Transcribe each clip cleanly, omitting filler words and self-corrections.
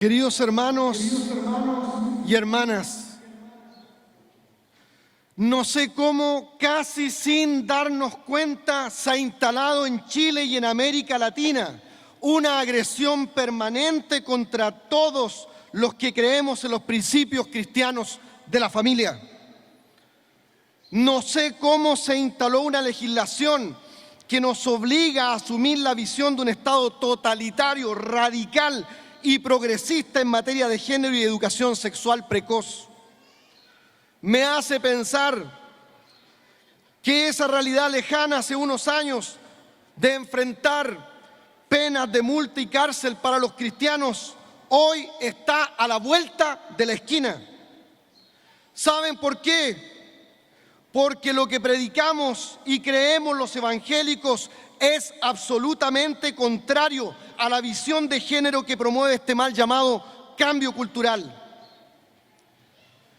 Queridos hermanos y hermanas, no sé cómo, casi sin darnos cuenta, se ha instalado en Chile y en América Latina una agresión permanente contra todos los que creemos en los principios cristianos de la familia. No sé cómo se instaló una legislación que nos obliga a asumir la visión de un Estado totalitario, radical y progresista en materia de género y educación sexual precoz. Me hace pensar que esa realidad lejana hace unos años de enfrentar penas de multa y cárcel para los cristianos, hoy está a la vuelta de la esquina. ¿Saben por qué? Porque lo que predicamos y creemos los evangélicos es absolutamente contrario a la visión de género que promueve este mal llamado cambio cultural.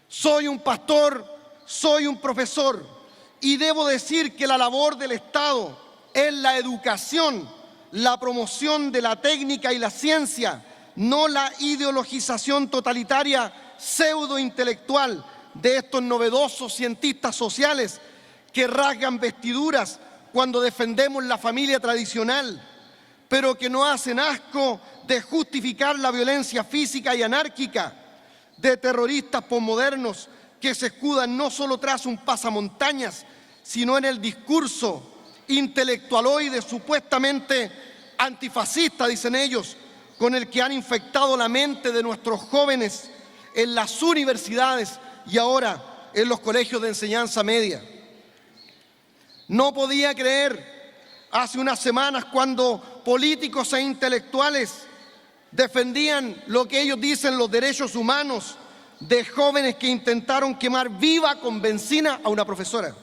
Soy un pastor, soy un profesor y debo decir que la labor del Estado es la educación, la promoción de la técnica y la ciencia, no la ideologización totalitaria pseudo-intelectual de estos novedosos cientistas sociales que rasgan vestiduras cuando defendemos la familia tradicional, pero que no hacen asco de justificar la violencia física y anárquica de terroristas posmodernos que se escudan no solo tras un pasamontañas, sino en el discurso intelectualoide supuestamente antifascista, dicen ellos, con el que han infectado la mente de nuestros jóvenes en las universidades y ahora en los colegios de enseñanza media. No podía creer hace unas semanas cuando políticos e intelectuales defendían lo que ellos dicen los derechos humanos de jóvenes que intentaron quemar viva con benzina a una profesora.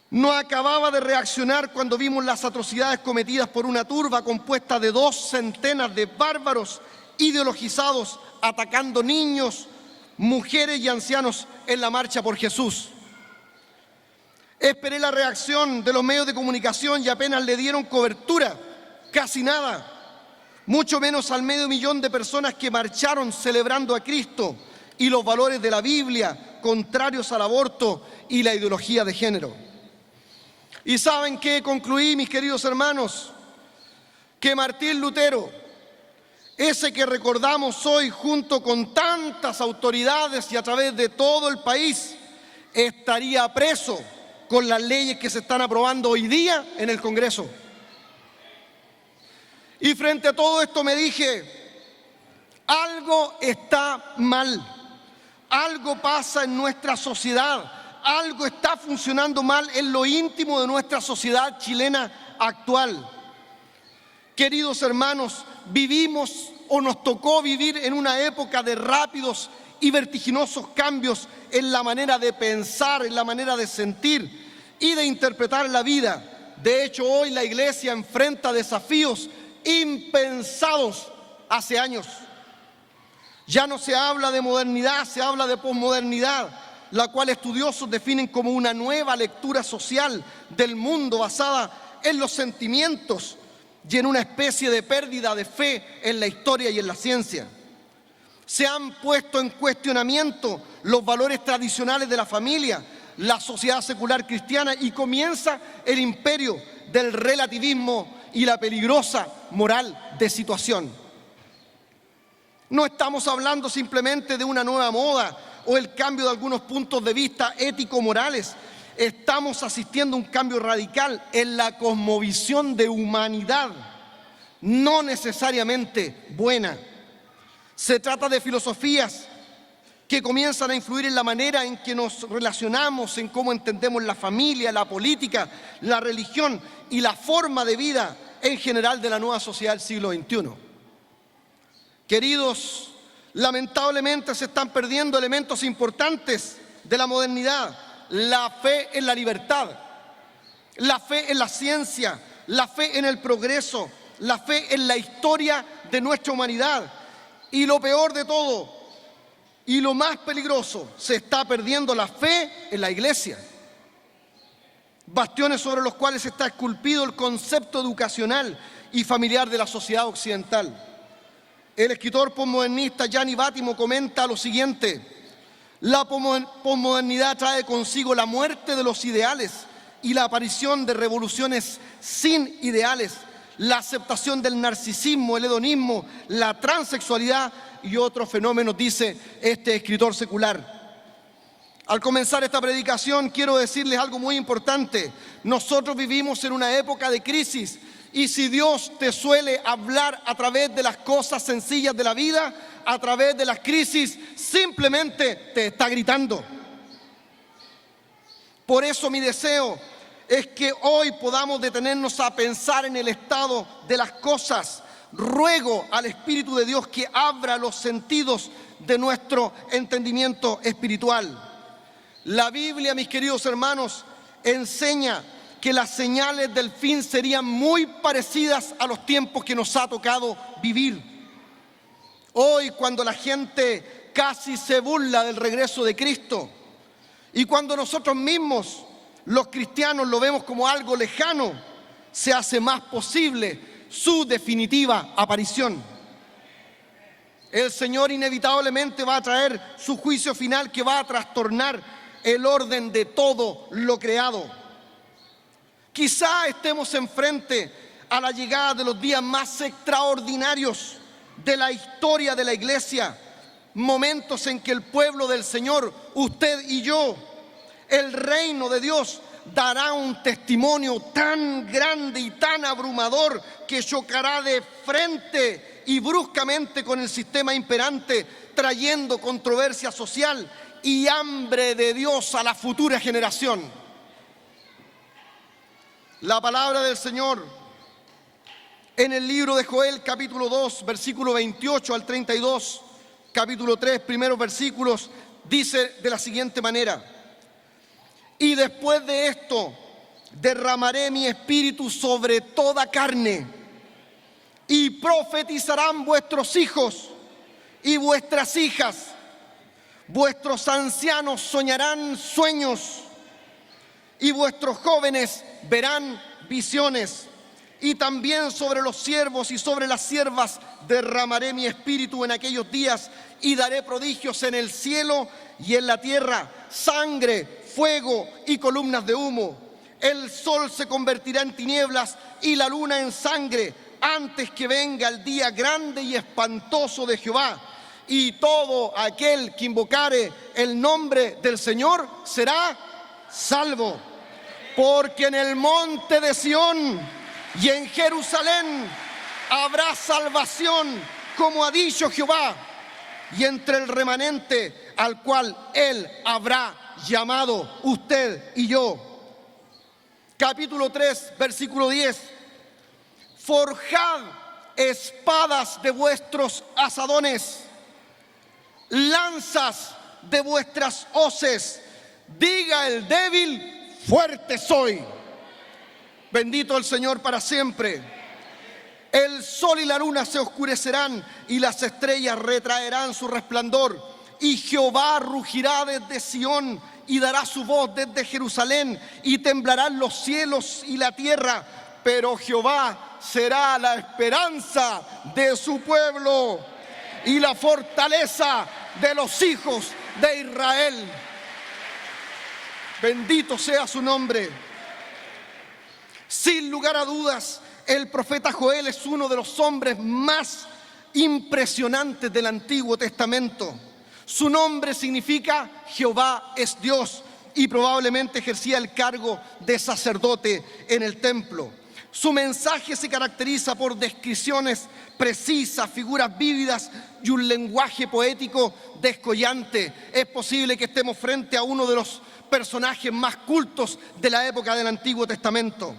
No acababa de reaccionar cuando vimos las atrocidades cometidas por una turba compuesta de 2 centenas de bárbaros ideologizados atacando niños, mujeres y ancianos en la marcha por Jesús. Esperé la reacción de los medios de comunicación y apenas le dieron cobertura, casi nada, mucho menos al medio millón de personas que marcharon celebrando a Cristo y los valores de la Biblia, contrarios al aborto y la ideología de género. ¿Y saben qué concluí, mis queridos hermanos? Que Martín Lutero, ese que recordamos hoy junto con tantas autoridades y a través de todo el país, estaría preso con las leyes que se están aprobando hoy día en el Congreso. Y frente a todo esto me dije, algo está mal, algo pasa en nuestra sociedad, algo está funcionando mal en lo íntimo de nuestra sociedad chilena actual. Queridos hermanos, vivimos o nos tocó vivir en una época de rápidos y vertiginosos cambios en la manera de pensar, en la manera de sentir y de interpretar la vida. De hecho, hoy la Iglesia enfrenta desafíos impensados hace años. Ya no se habla de modernidad, se habla de posmodernidad, la cual estudiosos definen como una nueva lectura social del mundo basada en los sentimientos y en una especie de pérdida de fe en la historia y en la ciencia. Se han puesto en cuestionamiento los valores tradicionales de la familia, la sociedad secular cristiana y comienza el imperio del relativismo y la peligrosa moral de situación. No estamos hablando simplemente de una nueva moda o el cambio de algunos puntos de vista ético-morales. Estamos asistiendo a un cambio radical en la cosmovisión de humanidad, no necesariamente buena. Se trata de filosofías que comienzan a influir en la manera en que nos relacionamos, en cómo entendemos la familia, la política, la religión y la forma de vida en general de la nueva sociedad del siglo XXI. Queridos, lamentablemente se están perdiendo elementos importantes de la modernidad: la fe en la libertad, la fe en la ciencia, la fe en el progreso, la fe en la historia de nuestra humanidad. Y lo peor de todo, y lo más peligroso, se está perdiendo la fe en la Iglesia. Bastiones sobre los cuales está esculpido el concepto educacional y familiar de la sociedad occidental. El escritor posmodernista Gianni Vattimo comenta lo siguiente: la posmodernidad trae consigo la muerte de los ideales y la aparición de revoluciones sin ideales, la aceptación del narcisismo, el hedonismo, la transexualidad y otros fenómenos, dice este escritor secular. Al comenzar esta predicación quiero decirles algo muy importante. Nosotros vivimos en una época de crisis, y si Dios te suele hablar a través de las cosas sencillas de la vida, a través de las crisis, simplemente te está gritando. Por eso mi deseo es que hoy podamos detenernos a pensar en el estado de las cosas. Ruego al Espíritu de Dios que abra los sentidos de nuestro entendimiento espiritual. La Biblia, mis queridos hermanos, enseña que las señales del fin serían muy parecidas a los tiempos que nos ha tocado vivir. Hoy, cuando la gente casi se burla del regreso de Cristo, y cuando nosotros mismos, los cristianos, lo vemos como algo lejano, se hace más posible su definitiva aparición. El Señor inevitablemente va a traer su juicio final, que va a trastornar el orden de todo lo creado. Quizá estemos enfrente a la llegada de los días más extraordinarios de la historia de la iglesia, momentos en que el pueblo del Señor, usted y yo, el reino de Dios, dará un testimonio tan grande y tan abrumador que chocará de frente y bruscamente con el sistema imperante, trayendo controversia social y hambre de Dios a la futura generación. La palabra del Señor en el libro de Joel, capítulo 2, versículo 28 al 32, capítulo 3, primeros versículos, dice de la siguiente manera: y después de esto derramaré mi espíritu sobre toda carne, y profetizarán vuestros hijos y vuestras hijas. Vuestros ancianos soñarán sueños, y vuestros jóvenes verán visiones. Y también sobre los siervos y sobre las siervas derramaré mi espíritu en aquellos días, y daré prodigios en el cielo y en la tierra, sangre, fuego y columnas de humo. El sol se convertirá en tinieblas y la luna en sangre, antes que venga el día grande y espantoso de Jehová. Y todo aquel que invocare el nombre del Señor será salvo. Porque en el monte de Sión y en Jerusalén habrá salvación, como ha dicho Jehová, y entre el remanente al cual Él habrá llamado, usted y yo. Capítulo 3, versículo 10. Forjad espadas de vuestros asadones, lanzas de vuestras hoces. Diga el débil, fuerte soy. Bendito el Señor para siempre. El sol y la luna se oscurecerán y las estrellas retraerán su resplandor. Y Jehová rugirá desde Sión y dará su voz desde Jerusalén, y temblarán los cielos y la tierra. Pero Jehová será la esperanza de su pueblo y la fortaleza de los hijos de Israel. Bendito sea su nombre. Sin lugar a dudas, el profeta Joel es uno de los hombres más impresionantes del Antiguo Testamento. Su nombre significa Jehová es Dios, y probablemente ejercía el cargo de sacerdote en el templo. Su mensaje se caracteriza por descripciones precisas, figuras vívidas y un lenguaje poético descollante. Es posible que estemos frente a uno de los personajes más cultos de la época del Antiguo Testamento.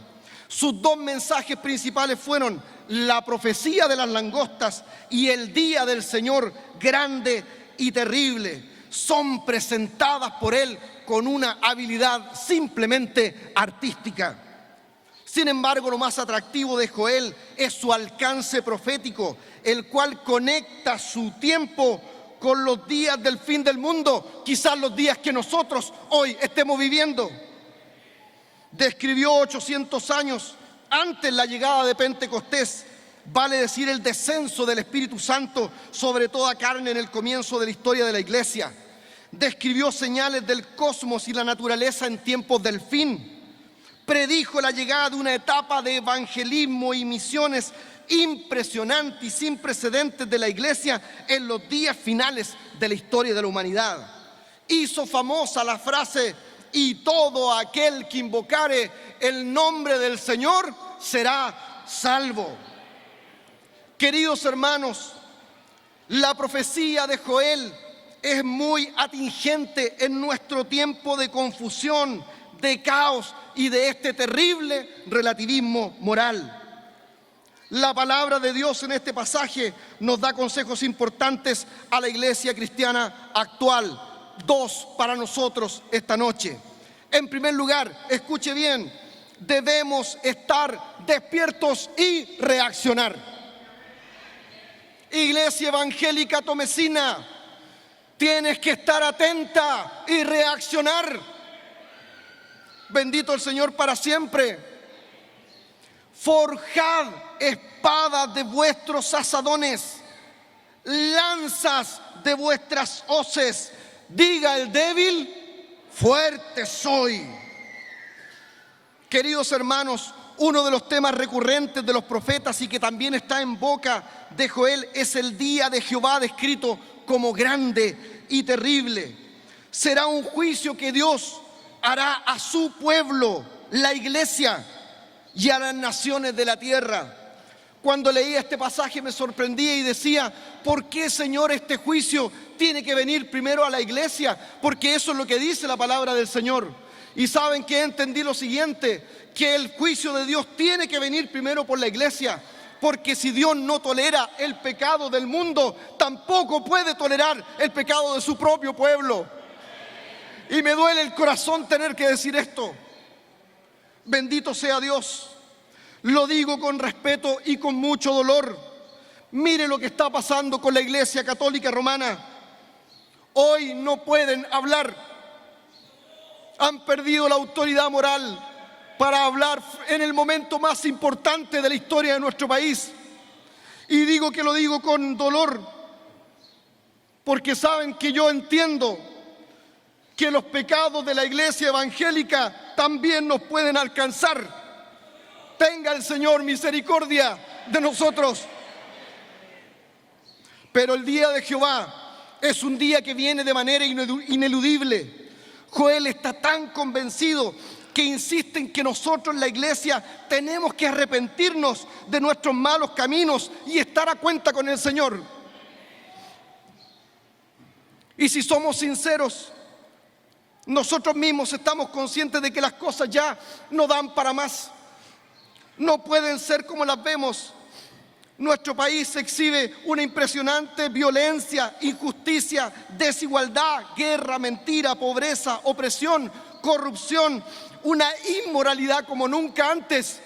Sus dos mensajes principales fueron la profecía de las langostas y el día del Señor grande y terrible. Son presentadas por él con una habilidad simplemente artística. Sin embargo, lo más atractivo de Joel es su alcance profético, el cual conecta su tiempo con los días del fin del mundo, quizás los días que nosotros hoy estemos viviendo. Describió 800 años antes la llegada de Pentecostés vale decir el descenso del Espíritu Santo sobre toda carne en el comienzo de la historia de la iglesia. Describió señales del cosmos y la naturaleza en tiempos del fin. Predijo la llegada de una etapa de evangelismo y misiones impresionante y sin precedentes de la iglesia en los días finales de la historia de la humanidad. Hizo famosa la frase: y todo aquel que invocare el nombre del Señor será salvo. Queridos hermanos, la profecía de Joel es muy atingente en nuestro tiempo de confusión, de caos y de este terrible relativismo moral. La palabra de Dios en este pasaje nos da consejos importantes a la iglesia cristiana actual. Dos para nosotros esta noche. En primer lugar, escuche bien, debemos estar despiertos y reaccionar. Iglesia Evangélica Tomesina, tienes que estar atenta y reaccionar. Bendito el Señor para siempre. Forjad espadas de vuestros asadones, lanzas de vuestras hoces. Diga el débil: fuerte soy. Queridos hermanos, uno de los temas recurrentes de los profetas y que también está en boca de Joel es el día de Jehová, descrito como grande y terrible. Será un juicio que Dios hará a su pueblo, la iglesia, y a las naciones de la tierra. Cuando leía este pasaje me sorprendía y decía: ¿por qué, Señor, este juicio tiene que venir primero a la iglesia? Porque eso es lo que dice la palabra del Señor. Y saben que entendí lo siguiente, que el juicio de Dios tiene que venir primero por la iglesia, porque si Dios no tolera el pecado del mundo, tampoco puede tolerar el pecado de su propio pueblo. Y me duele el corazón tener que decir esto. Bendito sea Dios. Lo digo con respeto y con mucho dolor. Mire lo que está pasando con la Iglesia Católica Romana. Hoy no pueden hablar. Han perdido la autoridad moral para hablar en el momento más importante de la historia de nuestro país. Y digo que lo digo con dolor, porque saben que yo entiendo que los pecados de la iglesia evangélica también nos pueden alcanzar. Tenga el Señor misericordia de nosotros. Pero el día de Jehová es un día que viene de manera ineludible. Joel está tan convencido que insiste en que nosotros, la iglesia, tenemos que arrepentirnos de nuestros malos caminos y estar a cuenta con el Señor. Y si somos sinceros, nosotros mismos estamos conscientes de que las cosas ya no dan para más. No pueden ser como las vemos. Nuestro país exhibe una impresionante violencia, injusticia, desigualdad, guerra, mentira, pobreza, opresión, corrupción, una inmoralidad como nunca antes.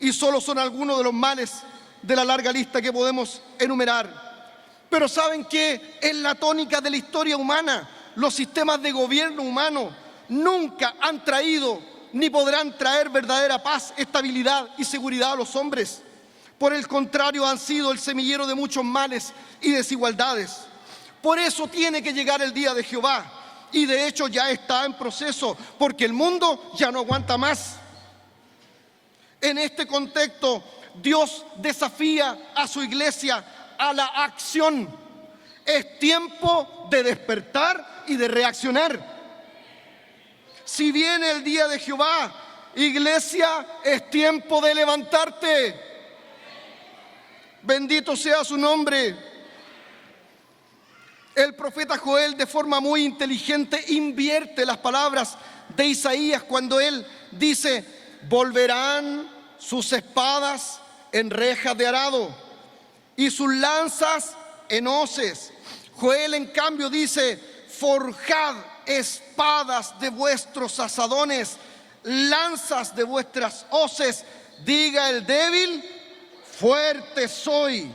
Y solo son algunos de los males de la larga lista que podemos enumerar. Pero ¿saben qué? En la tónica de la historia humana, los sistemas de gobierno humano nunca han traído ni podrán traer verdadera paz, estabilidad y seguridad a los hombres. Por el contrario, han sido el semillero de muchos males y desigualdades. Por eso tiene que llegar el día de Jehová. Y de hecho ya está en proceso, porque el mundo ya no aguanta más. En este contexto, Dios desafía a su iglesia a la acción. Es tiempo de despertar y de reaccionar. Si viene el día de Jehová, iglesia, es tiempo de levantarte. Bendito sea su nombre. El profeta Joel, de forma muy inteligente, invierte las palabras de Isaías cuando él dice: volverán sus espadas en rejas de arado y sus lanzas en hoces. Joel, en cambio, dice: forjad espadas de vuestros asadones, lanzas de vuestras hoces. Diga el débil: fuerte soy.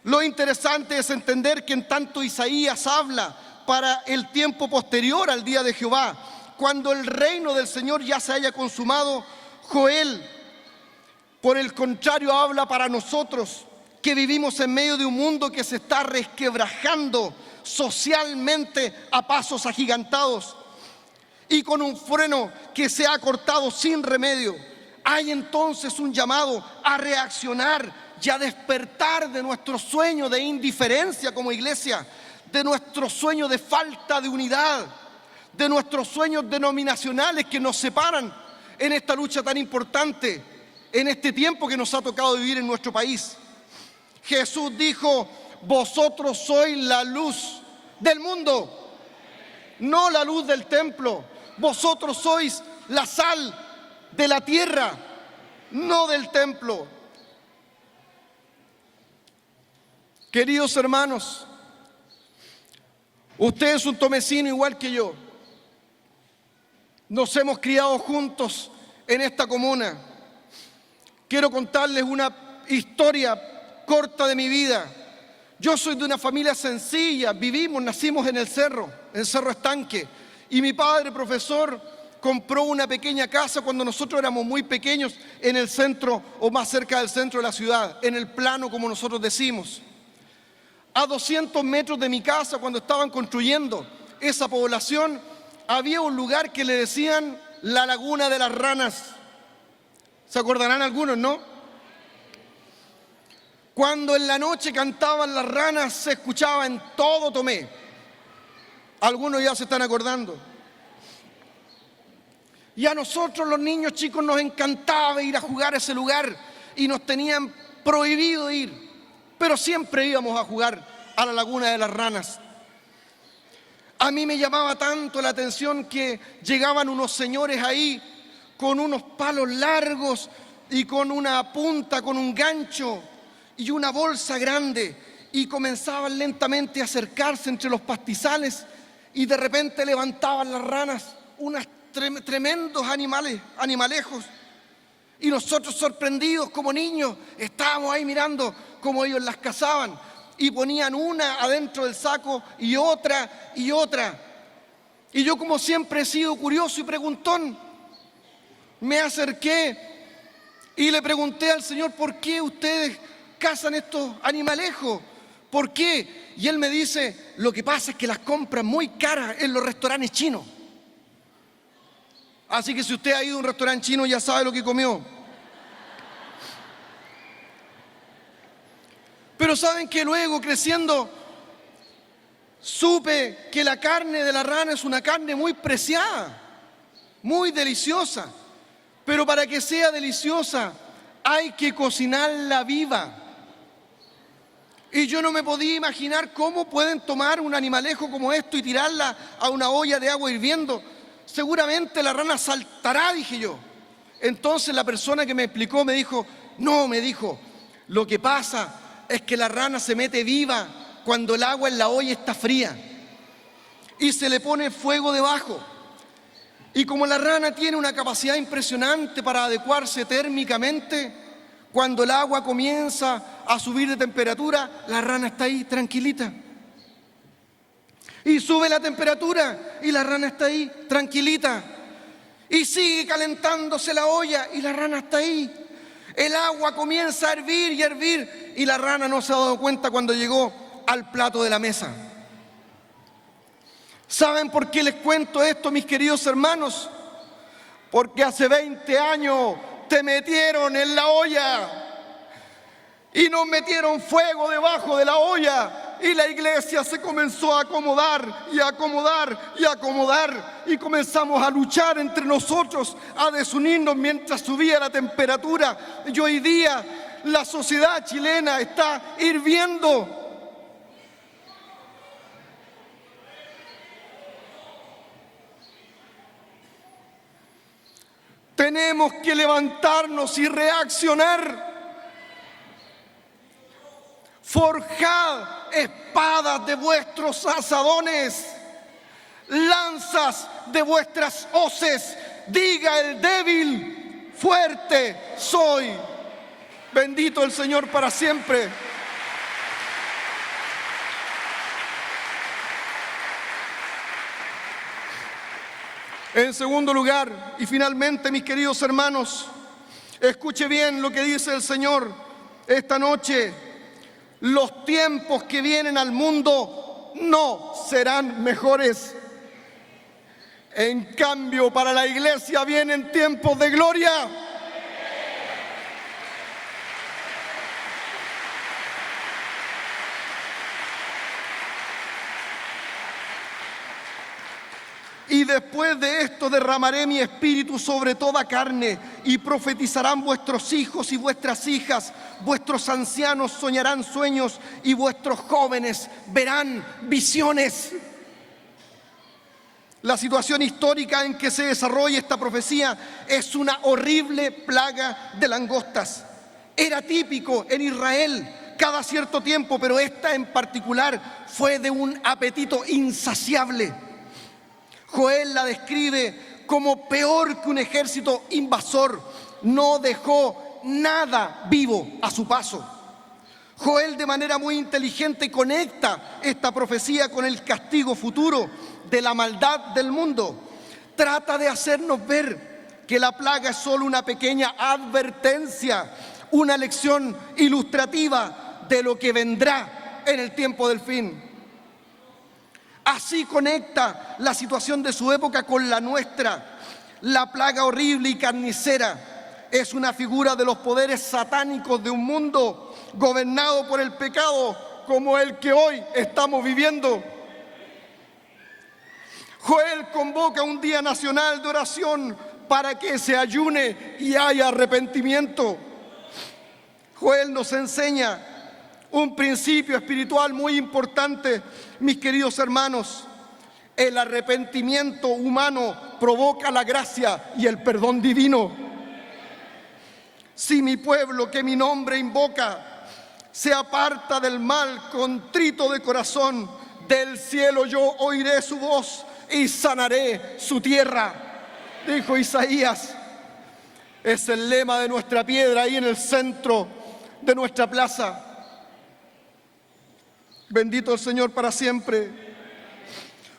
Lo interesante es entender que en tanto Isaías habla para el tiempo posterior al día de Jehová, cuando el reino del Señor ya se haya consumado, Joel Por el contrario, habla para nosotros que vivimos en medio de un mundo que se está resquebrajando socialmente a pasos agigantados y con un freno que se ha cortado sin remedio. Hay entonces un llamado a reaccionar y a despertar de nuestro sueño de indiferencia como iglesia, de nuestro sueño de falta de unidad, de nuestros sueños denominacionales que nos separan en esta lucha tan importante, en este tiempo que nos ha tocado vivir en nuestro país. Jesús dijo: vosotros sois la luz del mundo, no la luz del templo. Vosotros sois la sal de la tierra, no del templo. Queridos hermanos, usted es un tomecino igual que yo. Nos hemos criado juntos en esta comuna. Quiero contarles una historia corta de mi vida. Yo soy de una familia sencilla, nacimos en el Cerro Estanque, y mi padre, profesor, compró una pequeña casa cuando nosotros éramos muy pequeños en el centro o más cerca del centro de la ciudad, en el plano como nosotros decimos. A 200 metros de mi casa, cuando estaban construyendo esa población, había un lugar que le decían la Laguna de las Ranas. ¿Se acordarán algunos, no? Cuando en la noche cantaban las ranas, se escuchaba en todo Tomé. Algunos ya se están acordando. Y a nosotros los niños chicos nos encantaba ir a jugar a ese lugar y nos tenían prohibido ir, pero siempre íbamos a jugar a la Laguna de las Ranas. A mí me llamaba tanto la atención que llegaban unos señores ahí con unos palos largos y con una punta, con un gancho y una bolsa grande, y comenzaban lentamente a acercarse entre los pastizales, y de repente levantaban las ranas, unos tremendos animalejos, y nosotros, sorprendidos como niños, estábamos ahí mirando cómo ellos las cazaban, y ponían una adentro del saco y otra y otra. Y yo, como siempre he sido curioso y preguntón, me acerqué y le pregunté al Señor: ¿por qué ustedes cazan estos animalejos? ¿Por qué? Y Él me dice: lo que pasa es que las compran muy caras en los restaurantes chinos. Así que si usted ha ido a un restaurante chino, ya sabe lo que comió. Pero saben que luego, creciendo, supe que la carne de la rana es una carne muy preciada, muy deliciosa. Pero para que sea deliciosa hay que cocinarla viva. Y yo no me podía imaginar cómo pueden tomar un animalejo como esto y tirarla a una olla de agua hirviendo. Seguramente la rana saltará, dije yo. Entonces la persona que me explicó me dijo: no, me dijo, lo que pasa es que la rana se mete viva cuando el agua en la olla está fría y se le pone fuego debajo. Y como la rana tiene una capacidad impresionante para adecuarse térmicamente, cuando el agua comienza a subir de temperatura, la rana está ahí tranquilita. Y sube la temperatura y la rana está ahí tranquilita. Y sigue calentándose la olla y la rana está ahí. El agua comienza a hervir y hervir y la rana no se ha dado cuenta cuando llegó al plato de la mesa. ¿Saben por qué les cuento esto, mis queridos hermanos? Porque hace 20 años te metieron en la olla y nos metieron fuego debajo de la olla. Y la iglesia se comenzó a acomodar y a acomodar y a acomodar. Y comenzamos a luchar entre nosotros, a desunirnos mientras subía la temperatura. Y hoy día la sociedad chilena está hirviendo. Tenemos que levantarnos y reaccionar. Forjad espadas de vuestros asadones, lanzas de vuestras hoces. Diga el débil: fuerte soy. Bendito el Señor para siempre. En segundo lugar, y finalmente, mis queridos hermanos, Escuche bien lo que dice el Señor esta noche. Los tiempos que vienen al mundo no serán mejores. En cambio, para la iglesia vienen tiempos de gloria. Y después de esto derramaré mi espíritu sobre toda carne, y profetizarán vuestros hijos y vuestras hijas, vuestros ancianos soñarán sueños, y vuestros jóvenes verán visiones. La situación histórica en que se desarrolla esta profecía es una horrible plaga de langostas. Era típico en Israel cada cierto tiempo, pero esta en particular fue de un apetito insaciable. Joel la describe como peor que un ejército invasor. No dejó nada vivo a su paso. Joel, de manera muy inteligente, conecta esta profecía con el castigo futuro de la maldad del mundo. Trata de hacernos ver que la plaga es solo una pequeña advertencia, una lección ilustrativa de lo que vendrá en el tiempo del fin. Así conecta la situación de su época con la nuestra. La plaga horrible y carnicera es una figura de los poderes satánicos de un mundo gobernado por el pecado como el que hoy estamos viviendo. Joel convoca un día nacional de oración para que se ayune y haya arrepentimiento. Joel nos enseña un principio espiritual muy importante, mis queridos hermanos. El arrepentimiento humano provoca la gracia y el perdón divino. Si mi pueblo, que mi nombre invoca, se aparta del mal, contrito de corazón, del cielo yo oiré su voz y sanaré su tierra, dijo Isaías. Es el lema de nuestra piedra ahí en el centro de nuestra plaza. Bendito el Señor para siempre.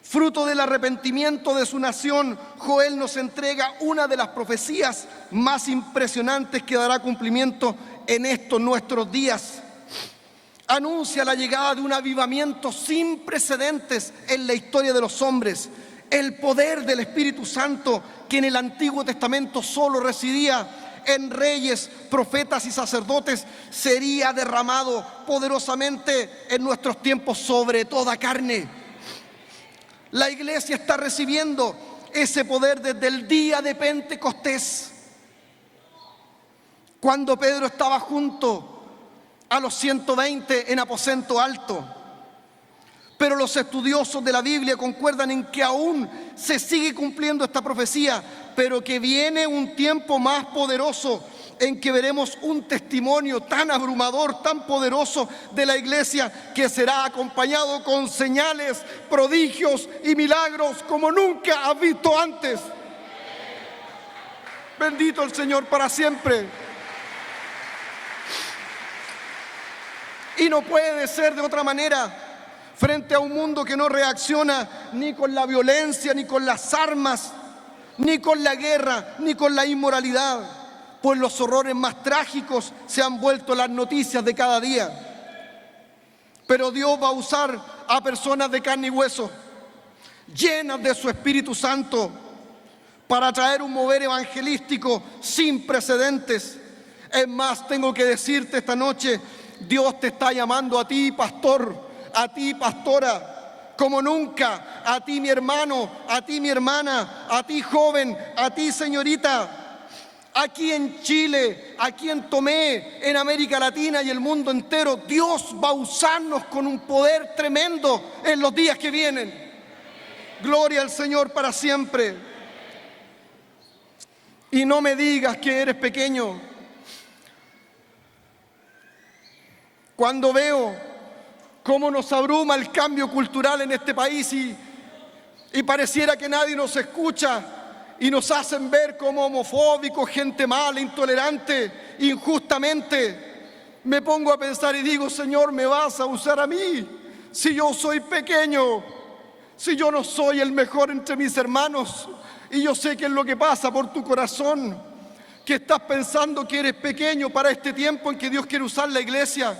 Fruto del arrepentimiento de su nación, Joel nos entrega una de las profecías más impresionantes que dará cumplimiento en estos nuestros días. Anuncia la llegada de un avivamiento sin precedentes en la historia de los hombres. El poder del Espíritu Santo, que en el Antiguo Testamento solo residía en reyes, profetas y sacerdotes, sería derramado poderosamente en nuestros tiempos sobre toda carne. La iglesia está recibiendo ese poder desde el día de Pentecostés, cuando Pedro estaba junto a los 120 en aposento alto. Pero los estudiosos de la Biblia concuerdan en que aún se sigue cumpliendo esta profecía, pero que viene un tiempo más poderoso en que veremos un testimonio tan abrumador, tan poderoso de la iglesia, que será acompañado con señales, prodigios y milagros como nunca has visto antes. Bendito el Señor para siempre. Y no puede ser de otra manera frente a un mundo que no reacciona ni con la violencia, ni con las armas, ni con la guerra, ni con la inmoralidad, pues los horrores más trágicos se han vuelto las noticias de cada día. Pero Dios va a usar a personas de carne y hueso, llenas de su Espíritu Santo, para traer un mover evangelístico sin precedentes. Es más, tengo que decirte esta noche, Dios te está llamando a ti, pastor, a ti, pastora, como nunca, a ti, mi hermano, a ti, mi hermana, a ti, joven, a ti, señorita. Aquí en Chile, aquí en Tomé, en América Latina y el mundo entero, Dios va a usarnos con un poder tremendo en los días que vienen. Gloria al Señor para siempre. Y no me digas que eres pequeño. Cuando veo cómo nos abruma el cambio cultural en este país y pareciera que nadie nos escucha y nos hacen ver como homofóbicos, gente mala, intolerante, injustamente, me pongo a pensar y digo, Señor, ¿me vas a usar a mí? Si yo soy pequeño, si yo no soy el mejor entre mis hermanos, y yo sé qué es lo que pasa por tu corazón. que estás pensando que eres pequeño para este tiempo en que Dios quiere usar la iglesia.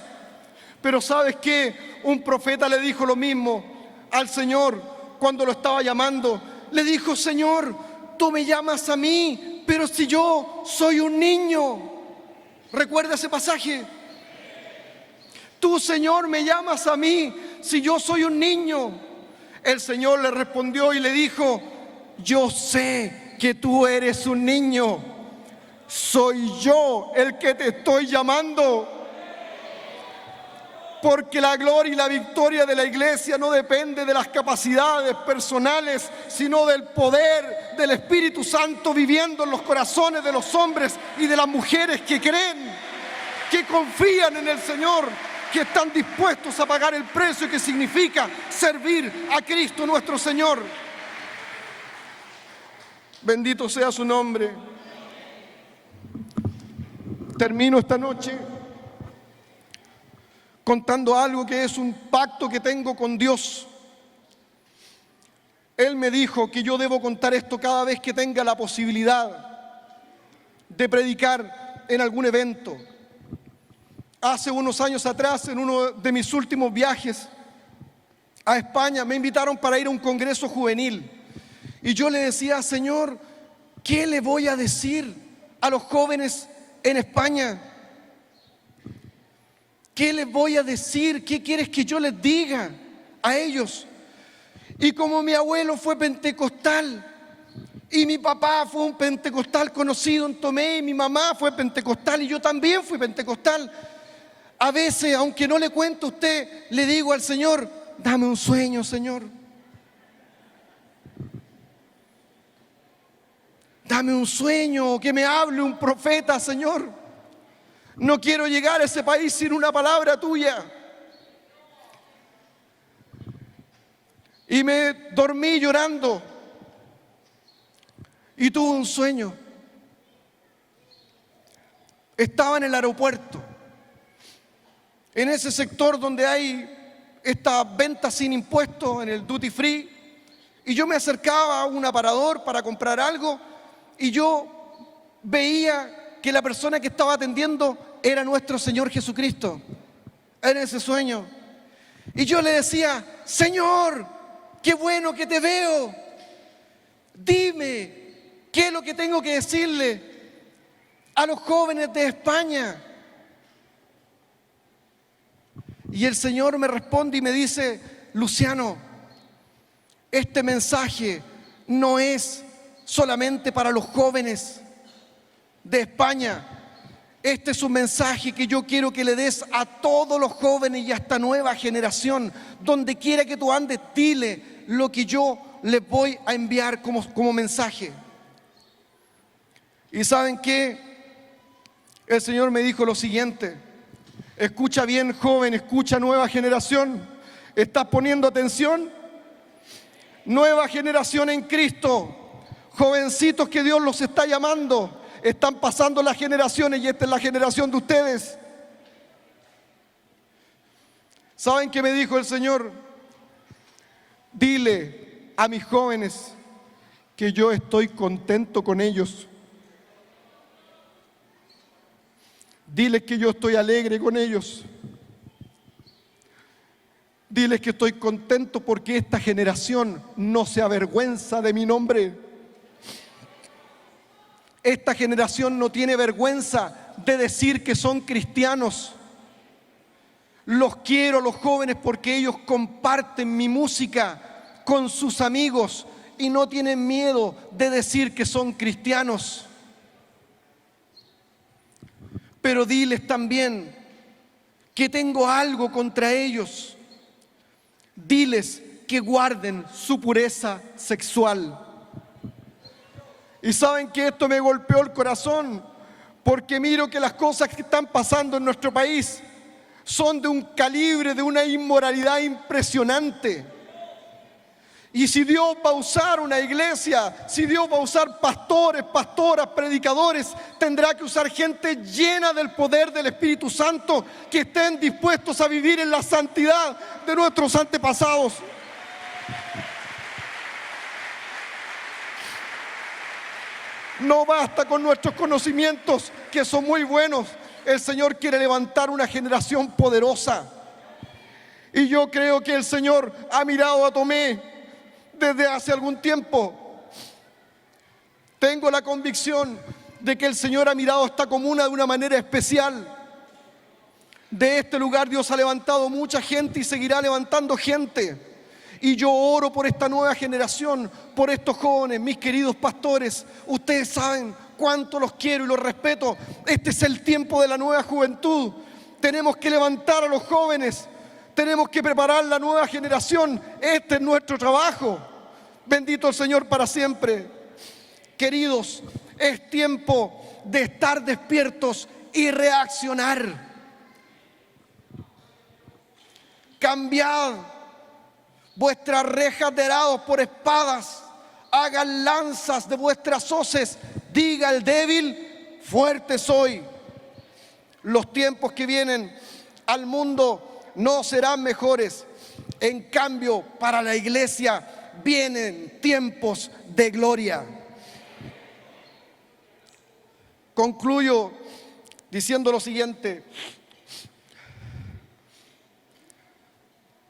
Pero ¿sabes qué? Un profeta le dijo lo mismo al Señor cuando lo estaba llamando. Le dijo: Señor, tú me llamas a mí, pero si yo soy un niño. ¿Recuerda ese pasaje? Tú, Señor, me llamas a mí, si yo soy un niño. El Señor le respondió y le dijo: yo sé que tú eres un niño. Soy yo el que te estoy llamando. Porque la gloria y la victoria de la iglesia no depende de las capacidades personales, sino del poder del Espíritu Santo viviendo en los corazones de los hombres y de las mujeres que creen, que confían en el Señor, que están dispuestos a pagar el precio que significa servir a Cristo nuestro Señor. Bendito sea su nombre. Termino esta noche contando algo que es un pacto que tengo con Dios. Él me dijo que yo debo contar esto cada vez que tenga la posibilidad de predicar en algún evento. Hace unos años atrás, en uno de mis últimos viajes a España, me invitaron para ir a un congreso juvenil. Y yo le decía: Señor, ¿qué le voy a decir a los jóvenes en España? ¿Qué les voy a decir? ¿Qué quieres que yo les diga a ellos? Y como mi abuelo fue pentecostal y mi papá fue un pentecostal conocido en Tomé y mi mamá fue pentecostal y yo también fui pentecostal, a veces, aunque no le cuento a usted, le digo al Señor: dame un sueño, Señor. Dame un sueño, que me hable un profeta, Señor. No quiero llegar a ese país sin una palabra tuya. Y me dormí llorando y tuve un sueño. Estaba en el aeropuerto, en ese sector donde hay esta venta sin impuestos, en el duty free, y yo me acercaba a un aparador para comprar algo y yo veía que la persona que estaba atendiendo era nuestro Señor Jesucristo, en ese sueño. Y yo le decía: Señor, qué bueno que te veo. Dime, ¿qué es lo que tengo que decirle a los jóvenes de España? Y el Señor me responde y me dice: Luciano, este mensaje no es solamente para los jóvenes de España. Este es un mensaje que yo quiero que le des a todos los jóvenes y a esta nueva generación. Donde quiera que tú andes, dile lo que yo les voy a enviar como mensaje. ¿Y saben qué? El Señor me dijo lo siguiente: escucha bien, joven, escucha, nueva generación. ¿Estás poniendo atención? Nueva generación en Cristo. Jovencitos que Dios los está llamando. Están pasando las generaciones y esta es la generación de ustedes. ¿Saben qué me dijo el Señor? Dile a mis jóvenes que yo estoy contento con ellos. Diles que yo estoy alegre con ellos. Diles que estoy contento porque esta generación no se avergüenza de mi nombre. Esta generación no tiene vergüenza de decir que son cristianos. Los quiero, los jóvenes, porque ellos comparten mi música con sus amigos y no tienen miedo de decir que son cristianos. Pero diles también que tengo algo contra ellos. Diles que guarden su pureza sexual. Y saben que esto me golpeó el corazón, porque miro que las cosas que están pasando en nuestro país son de un calibre, de una inmoralidad impresionante. Y si Dios va a usar una iglesia, si Dios va a usar pastores, pastoras, predicadores, tendrá que usar gente llena del poder del Espíritu Santo, que estén dispuestos a vivir en la santidad de nuestros antepasados. No basta con nuestros conocimientos, que son muy buenos. El Señor quiere levantar una generación poderosa. Y yo creo que el Señor ha mirado a Tomé desde hace algún tiempo. Tengo la convicción de que el Señor ha mirado a esta comuna de una manera especial. De este lugar Dios ha levantado mucha gente y seguirá levantando gente. Y yo oro por esta nueva generación, por estos jóvenes, mis queridos pastores. Ustedes saben cuánto los quiero y los respeto. Este es el tiempo de la nueva juventud. Tenemos que levantar a los jóvenes. Tenemos que preparar la nueva generación. Este es nuestro trabajo. Bendito el Señor para siempre. Queridos, es tiempo de estar despiertos y reaccionar. Cambiad vuestras rejas de arados por espadas. Hagan lanzas de vuestras hoces. Diga el débil, fuerte soy. Los tiempos que vienen al mundo no serán mejores. En cambio, para la iglesia vienen tiempos de gloria. Concluyo diciendo lo siguiente.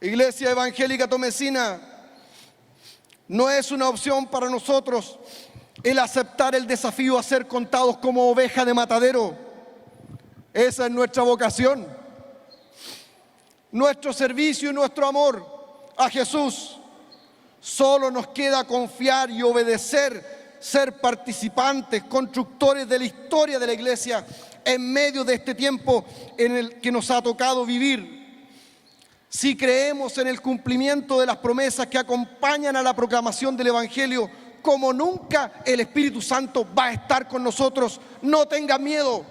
Iglesia Evangélica Tomesina, no es una opción para nosotros el aceptar el desafío a ser contados como oveja de matadero. Esa es nuestra vocación. Nuestro servicio y nuestro amor a Jesús. Solo nos queda confiar y obedecer, ser participantes, constructores de la historia de la iglesia en medio de este tiempo en el que nos ha tocado vivir. Si creemos en el cumplimiento de las promesas que acompañan a la proclamación del Evangelio, como nunca el Espíritu Santo va a estar con nosotros. No tengan miedo.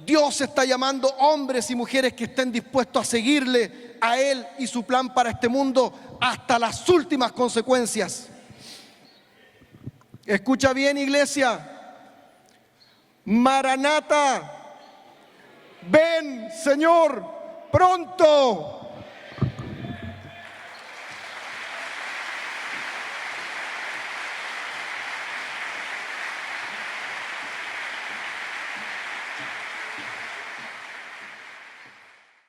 Dios está llamando hombres y mujeres que estén dispuestos a seguirle a Él y su plan para este mundo hasta las últimas consecuencias. Escucha bien, iglesia. Maranata, ven, Señor, pronto.